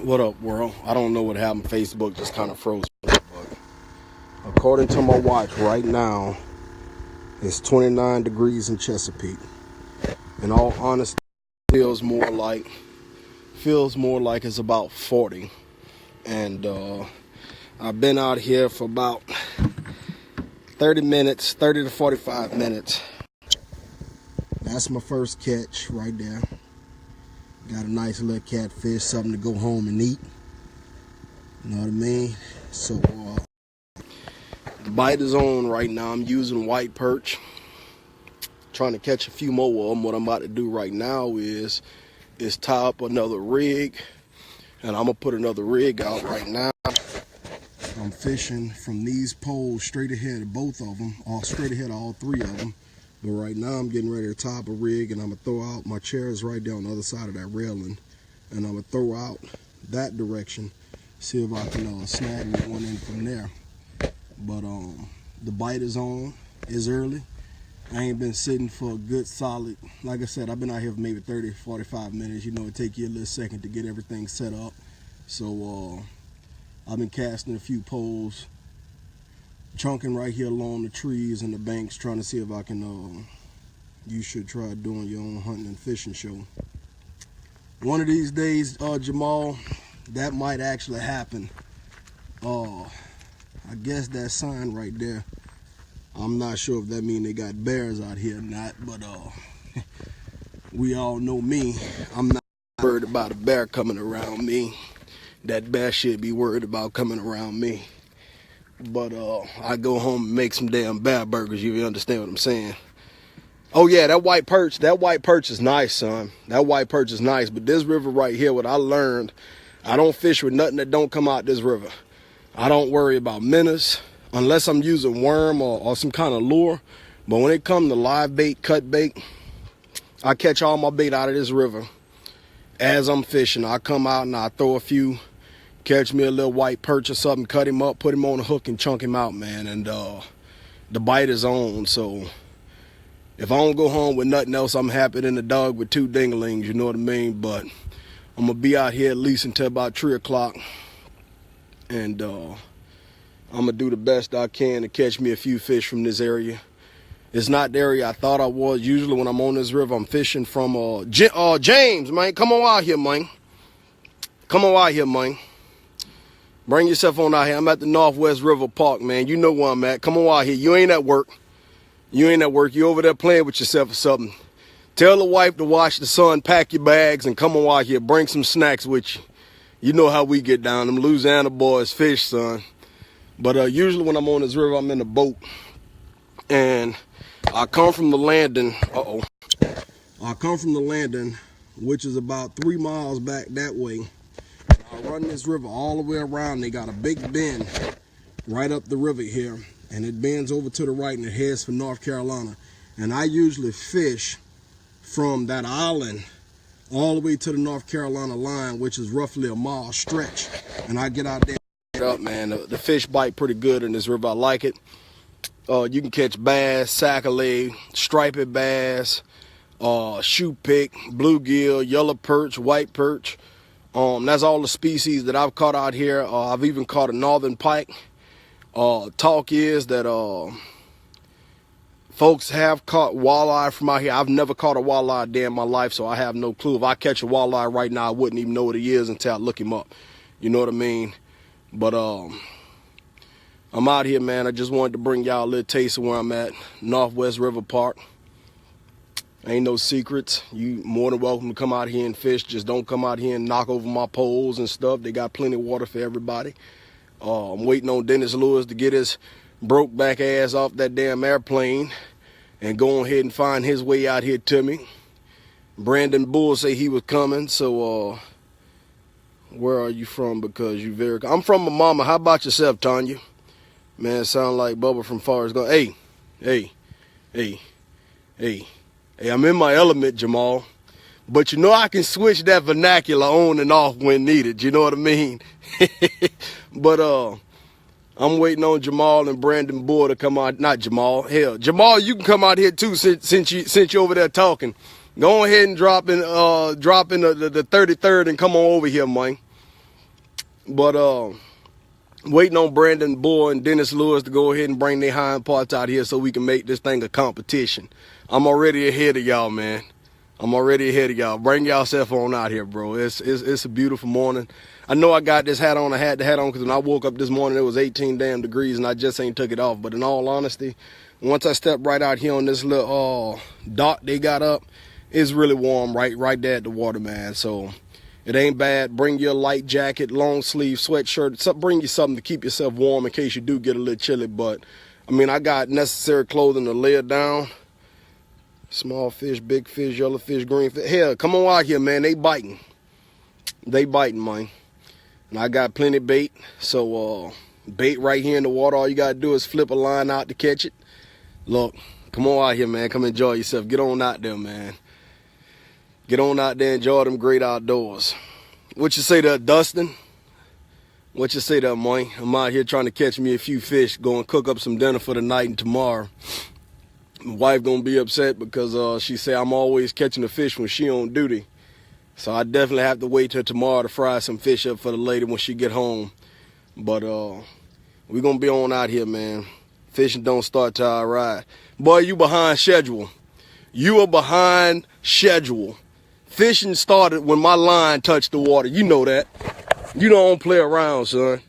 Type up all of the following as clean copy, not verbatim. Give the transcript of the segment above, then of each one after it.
What up, world? I don't know what happened. Facebook just kind of froze. But according to my watch right now, it's 29 degrees in Chesapeake. In all honesty, feels more like it's about 40. And I've been out here for about 30 to 45 minutes. That's my first catch right there. Got a nice little catfish, something to go home and eat. You know what I mean? So the bite is on right now. I'm using white perch, trying to catch a few more of them. What I'm about to do right now is tie up another rig, and I'm gonna put another rig out right now. I'm fishing from these poles straight ahead of both of them, or straight ahead of all three of them. But right now I'm getting ready to tie up a rig, and I'm gonna throw out my chairs right there on the other side of that railing, and I'm gonna throw out that direction, see if I can snag one in from there. But the bite is on. It's early. I ain't been sitting for a good solid, like I said, I've been out here for maybe 30, 45 minutes. You know, it take you a little second to get everything set up. So I've been casting a few poles, chunking right here along the trees and the banks, trying to see if I can, you should try doing your own hunting and fishing show. One of these days, Jamal, that might actually happen. I guess that sign right there, I'm not sure if that means they got bears out here or not, but we all know me. I'm not worried about a bear coming around me. That bear should be worried about coming around me. But I go home and make some damn bear burgers, you understand what I'm saying? Oh yeah, that white perch is nice, son. That white perch is nice, but this river right here, what I learned, I don't fish with nothing that don't come out this river. I don't worry about minnows unless I'm using worm or some kind of lure. But when it comes to live bait, cut bait, I catch all my bait out of this river. As I'm fishing, I come out and I throw a few, catch me a little white perch or something, cut him up, put him on a hook and chunk him out, man. And the bite is on. So if I don't go home with nothing else, I'm happy than a dog with two dinglings, you know what I mean? But I'm gonna be out here at least until about 3 o'clock. And I'm gonna do the best I can to catch me a few fish from this area. It's not the area I thought I was. Usually when I'm on this river, I'm fishing from James, man. Come on out here, man. Come on out here, man. Bring yourself on out here. I'm at the Northwest River Park, man. You know where I'm at. Come on out here. You ain't at work. You ain't at work. You over there playing with yourself or something. Tell the wife to wash the son, pack your bags, and come on out here. Bring some snacks with you. You know how we get down. Them Louisiana boys fish, son. But usually when I'm on this river, I'm in a boat. And I come from the landing. I come from the landing, which is about 3 miles back that way. I run this river all the way around. They got a big bend right up the river here. And it bends over to the right and it heads for North Carolina. And I usually fish from that island all the way to the North Carolina line, which is roughly a mile stretch. And I get out there. Up, man. The fish bite pretty good in this river. I like it. You can catch bass, sac-a-lay, striped bass, shoe pick, bluegill, yellow perch, white perch. That's all the species that I've caught out here. I've even caught a northern pike. Talk is that folks have caught walleye from out here. I've never caught a walleye a day in my life, so I have no clue. If I catch a walleye right now, I wouldn't even know what he is until I look him up. You know what I mean? But I'm out here, man. I just wanted to bring y'all a little taste of where I'm at. Northwest River Park. Ain't no secrets. You more than welcome to come out here and fish. Just don't come out here and knock over my poles and stuff. They got plenty of water for everybody. I'm waiting on Dennis Lewis to get his broke back ass off that damn airplane and go ahead and find his way out here to me. Brandon Bull say he was coming, so where are you from? Because you very... I'm from my mama. How about yourself, Tanya? Man, sound like Bubba from Forrest Gump. Hey, I'm in my element, Jamal. But you know I can switch that vernacular on and off when needed. You know what I mean? But I'm waiting on Jamal and Brandon Bull to come out. Not Jamal. Hell, Jamal, you can come out here too since you're over there talking. Go ahead and drop in the 33rd and come on over here, man. But waiting on Brandon Bull and Dennis Lewis to go ahead and bring their hind parts out here so we can make this thing a competition. I'm already ahead of y'all, man. I'm already ahead of y'all. Bring y'allself on out here, bro. It's a beautiful morning. I know I got this hat on. I had the hat on because when I woke up this morning, it was 18 damn degrees, and I just ain't took it off. But in all honesty, once I step right out here on this little dock they got up, it's really warm right there at the water, man. So it ain't bad. Bring your light jacket, long sleeve sweatshirt. Bring you something to keep yourself warm in case you do get a little chilly. But, I mean, I got necessary clothing to lay it down. Small fish, big fish, yellow fish, green fish. Hell, come on out here, man. They biting. They biting, man. And I got plenty bait. So, bait right here in the water. All you got to do is flip a line out to catch it. Look, come on out here, man. Come enjoy yourself. Get on out there, man. Get on out there and enjoy them great outdoors. What you say there, Dustin? What you say there, man? I'm out here trying to catch me a few fish. Go and cook up some dinner for the night and tomorrow. My wife gonna be upset because she say I'm always catching the fish when she on duty. So I definitely have to wait till tomorrow to fry some fish up for the lady when she get home. But we gonna be on out here, man. Fishing don't start till I ride. Boy, you behind schedule. You are behind schedule. Fishing started when my line touched the water. You know that. You don't play around, son.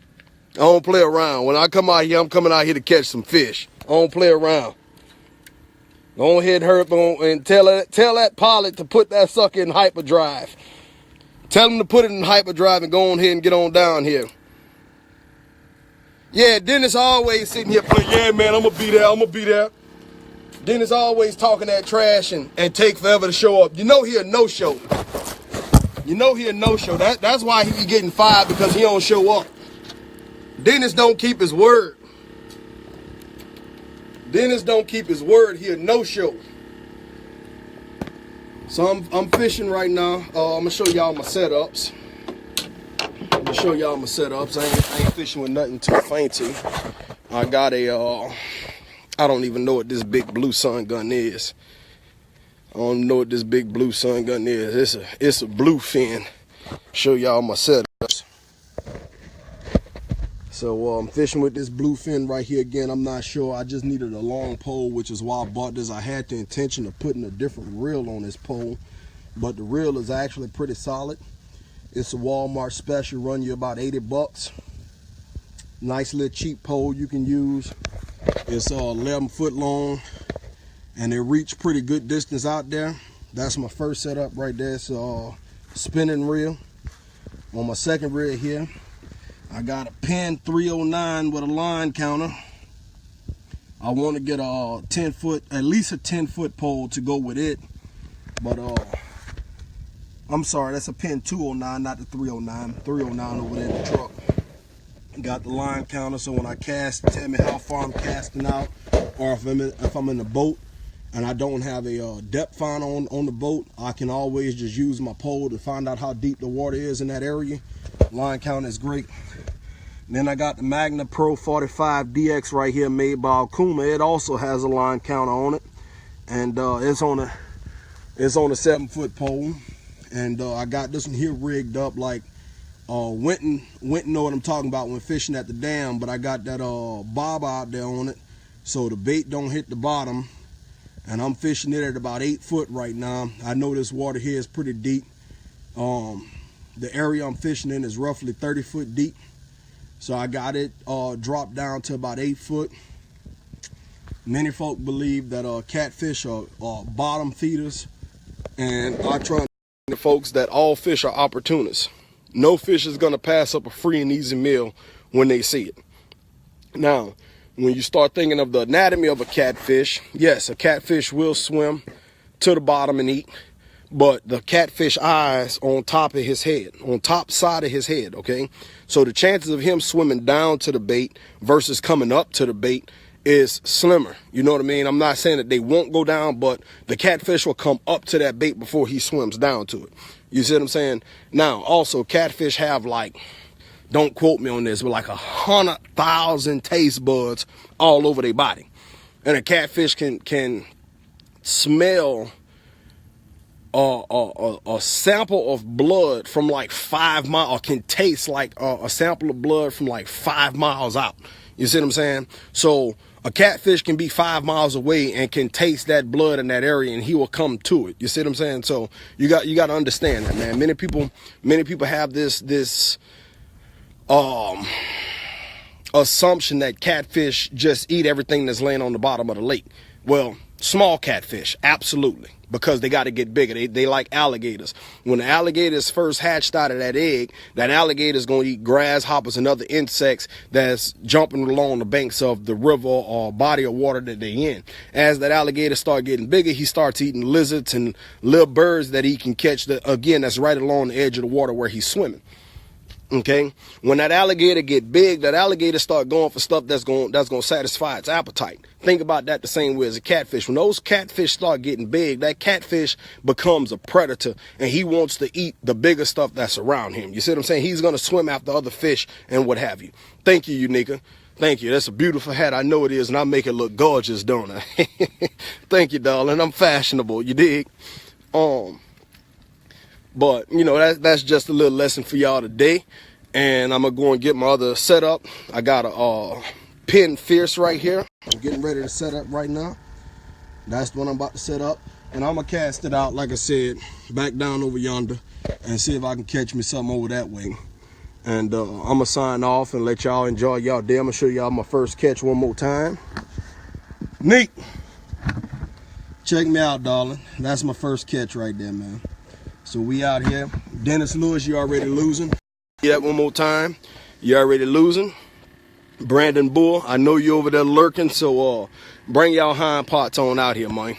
I don't play around. When I come out here, I'm coming out here to catch some fish. I don't play around. Go ahead, Herb, and tell that pilot to put that sucker in hyperdrive. Tell him to put it in hyperdrive and go on ahead and get on down here. Yeah, Dennis always sitting here playing, yeah, man, I'm going to be there, I'm going to be there. Dennis always talking that trash and take forever to show up. You know he a no-show. You know he a no-show. That's why he be getting fired, because he don't show up. Dennis don't keep his word. Dennis don't keep his word. He a no-show. So I'm fishing right now. I'm gonna show y'all my setups. I ain't fishing with nothing too fancy. I got a I don't even know what this big blue sun gun is. I don't know what this big blue sun gun is. It's a blue fin. Show y'all my setups. So I'm fishing with this blue fin right here again. I'm not sure. I just needed a long pole, which is why I bought this. I had the intention of putting a different reel on this pole, but the reel is actually pretty solid. It's a Walmart special, run you about 80 bucks. Nice little cheap pole you can use. It's 11 foot long, and it reached pretty good distance out there. That's my first setup right there. It's a spinning reel. On my second reel here, I got a Penn 309 with a line counter. I want to get a 10 foot, at least a 10 foot pole to go with it. But I'm sorry, that's a Penn 209, not the 309. 309 over there in the truck. Got the line counter, so when I cast, tell me how far I'm casting out, or if I'm in the boat and I don't have a depth finder on the boat, I can always just use my pole to find out how deep the water is in that area. Line counter is great. And then I got the Magna Pro 45 DX right here, made by Okuma. It also has a line counter on it, and it's on a 7-foot pole. And I got this one here rigged up like Winton know what I'm talking about when fishing at the dam, but I got that bob out there on it so the bait don't hit the bottom, and I'm fishing it at about 8 foot right now. I know this water here is pretty deep. The area I'm fishing in is roughly 30 foot deep, so I got it dropped down to about 8 foot. Many folk believe that catfish are bottom feeders, and I try to folks that all fish are opportunists. No fish is going to pass up a free and easy meal when they see it. Now, when you start thinking of the anatomy of a catfish, yes, a catfish will swim to the bottom and eat, but the catfish eyes on top of his head, on top side of his head, okay? So the chances of him swimming down to the bait versus coming up to the bait is slimmer. You know what I mean? I'm not saying that they won't go down, but the catfish will come up to that bait before he swims down to it. You see what I'm saying? Now, also, catfish have like, don't quote me on this, but like 100,000 taste buds all over their body. And a catfish can smell a sample of blood from like 5 miles, or can taste like a sample of blood from like 5 miles out. You see what I'm saying? So a catfish can be 5 miles away and can taste that blood in that area, and he will come to it. You see what I'm saying? So you got to understand that, man. Many people have this assumption that catfish just eat everything that's laying on the bottom of the lake. Well, small catfish, absolutely, because they got to get bigger. They like alligators. When the alligators first hatched out of that egg, that alligator's going to eat grasshoppers and other insects that's jumping along the banks of the river or body of water that they in. As that alligator start getting bigger, he starts eating lizards and little birds that he can catch, that's right along the edge of the water where he's swimming. Okay, when that alligator get big, that alligator start going for stuff that's going to satisfy its appetite. Think about that the same way as a catfish. When those catfish start getting big, that catfish becomes a predator, and he wants to eat the bigger stuff that's around him. You see what I'm saying? He's going to swim after other fish and what have you. Thank you, Unica. Thank you. That's a beautiful hat. I know it is, and I make it look gorgeous, don't I? Thank you, darling. I'm fashionable. You dig? But, you know, that's just a little lesson for y'all today. And I'm going to go and get my other setup. I got a Penn Fierce right here. I'm getting ready to set up right now. That's the one I'm about to set up. And I'm going to cast it out, like I said, back down over yonder and see if I can catch me something over that way. And I'm going to sign off and let y'all enjoy y'all day. I'm going to show y'all my first catch one more time. Neat. Check me out, darling. That's my first catch right there, man. So we out here. Dennis Lewis, you already losing. Yeah, that one more time. You already losing. Brandon Bull, I know you over there lurking, so bring y'all hind parts on out here, man.